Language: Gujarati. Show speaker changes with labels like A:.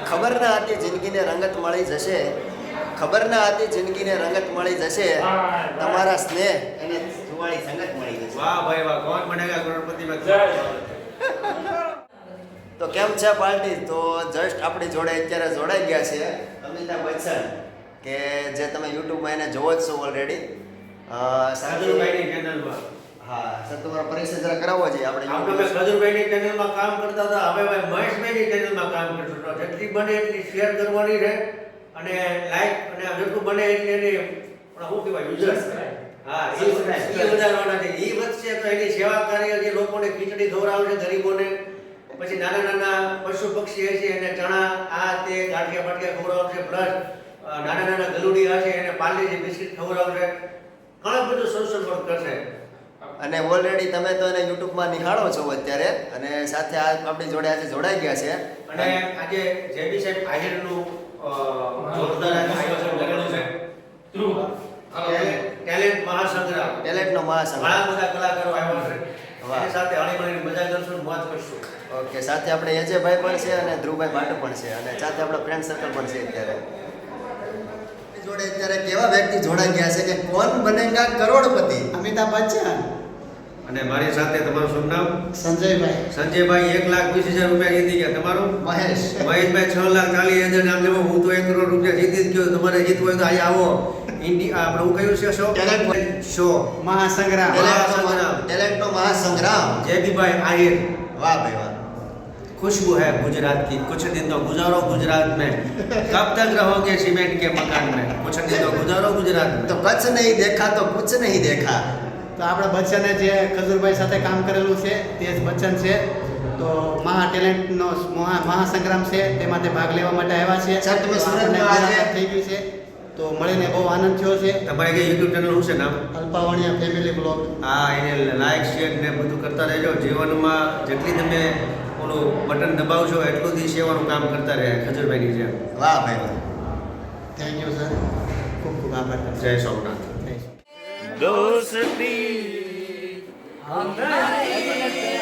A: ખબર ના હતી જિંદગીને રંગત મળી જશે, ખબર ના હતી જિંદગીને રંગત મળી જશે, તમારા સ્નેહ અને સુવાળી સંગત મળી જશે.
B: વાહ ભાઈ વાહ, કોણ બનેગા કરોડપતિ મેં.
A: તો કેમ છે પાર્ટી? તો જસ્ટ આપણી જોડે અત્યારે જોડાઈ ગયા છે અમિતાભ બચ્ચન, કે જે તમે યુટ્યુબમાં એને જોવો જ છો ઓલરેડી.
B: ખજૂરભાઈની ચેનલમાં.
A: હા સર, તમારો પરિચય જરા કરાવવો જોઈએ આપણે.
B: આપણે ખજૂરભાઈની ચેનલમાં કામ કરતા હતા, હવે ભાઈ મહેશભાઈની ચેનલમાં કામ કરશું. તો જેટલી બને એટલી શેર કરવાની છે અને લાઈક અને જેટલું બને એટલી એની શું કહેવાય યુઝર્સ, હા એ વધારવાના છે. એ વધશે તો એની સેવા કાર્ય, જે લોકોને ખીચડી ખવડાવે છે ગરીબોને, પછી નાના નાના પશુ પક્ષી છે એને ચણા આ તે ગાંઠિયા પાટિયા ખવડાવશે, પ્લસ નાના નાના ગલુડિયા છે એને પાર્લેજી બિસ્કિટ ખવડાવશે, ઘણું બધું સોશિયલ વર્ક કરશે.
A: અને ઓલરેડી તમે તો એને યુટ્યુબમાં નિહાળો છો અત્યારે, અને સાથે આ આપણી જોડે આજે જોડાઈ ગયા છે.
B: અને આજે જેબી સાહેબ આહિરનું જોરદાર આયોજન કરેલું છે, ટેલેન્ટ મહાસંગ્રામ.
A: ટેલેન્ટનો મહાસંગ્રામ.
B: ઘણા બધા કલાકારો આવ્યા છે, એની સાથે હળીમળીને મજા કરશું, મોજ કરશું.
A: ઓકે, સાથે આપણે અજયભાઈ પણ છે અને ધ્રુવભાઈ ભાટુ પણ છે, અને સાથે આપણા ફ્રેન્ડ સર્કલ પણ છે. અત્યારે જોડે અત્યારે કેવા વ્યક્તિ જોડાઈ ગયા છે કે કોણ બનેગા કરોડપતિ?
C: અમિતાભ બચ્ચન.
B: અને મારી સાથે તમારું શુભ નામ?
C: સંજયભાઈ.
B: સંજયભાઈ 1,20,000 રૂપિયા જીતી ગયા. તમારું?
A: મહેશ.
B: મહેશભાઈ 6,40,000 નામ લેવો. હું તો 1 કરોડ રૂપિયા જીતી જ ગયો. તમારે જીતવું હોય તો અહીંયા આવો. આપણે હું કયું છે શો? શો
C: મહાસંગ્રામ.
A: ટેલેન્ટનો મહાસંગ્રામ.
B: જેબીભાઈ આહિર.
A: વાહ ભાઈ વાહ.
B: खुशबू है गुजरात की, कुछ दिन तो गुजारो गुजरात में, कब तक रहोगे सीमेंट के मकान में, कुछ दिन तो गुजारो गुजरात में.
A: તો કચ્છ નહીં દેખા તો કુછ નહીં દેખા.
C: તો આપણા બચ્ચને જે ખજૂરભાઈ સાથે કામ કરેલું છે તે જ બચ્ચન છે. તો ટેલેન્ટનો મહાસંગ્રામ છે, તેમાં તે ભાગ લેવા માટે આવ્યા છે.
A: સર, તમે સુરતમાં
C: આપણને
A: આજે
C: થઈ ગયું છે, તો મળીને બહુ આનંદ થયો છે.
B: તમારી કે યુટ્યુબ ચેનલ શું છે નામ?
C: અલ્પાવણિયા ફેમિલી બ્લોગ.
B: હા, એને લાઈક શેર ને બધું કરતા રહેજો. જીવનમાં જેટલી તમે ઓલું બટન દબાવશો એટલું જ સેવાનું કામ કરતા રહે ખજૂરભાઈની જેમ.
A: વાહ ભાઈ વાહ.
C: થેન્ક યુ સર, ખૂબ ખૂબ આભાર.
B: જય સોમનાથ.
C: જય સોમનાથ.
D: दोस्ती हमारी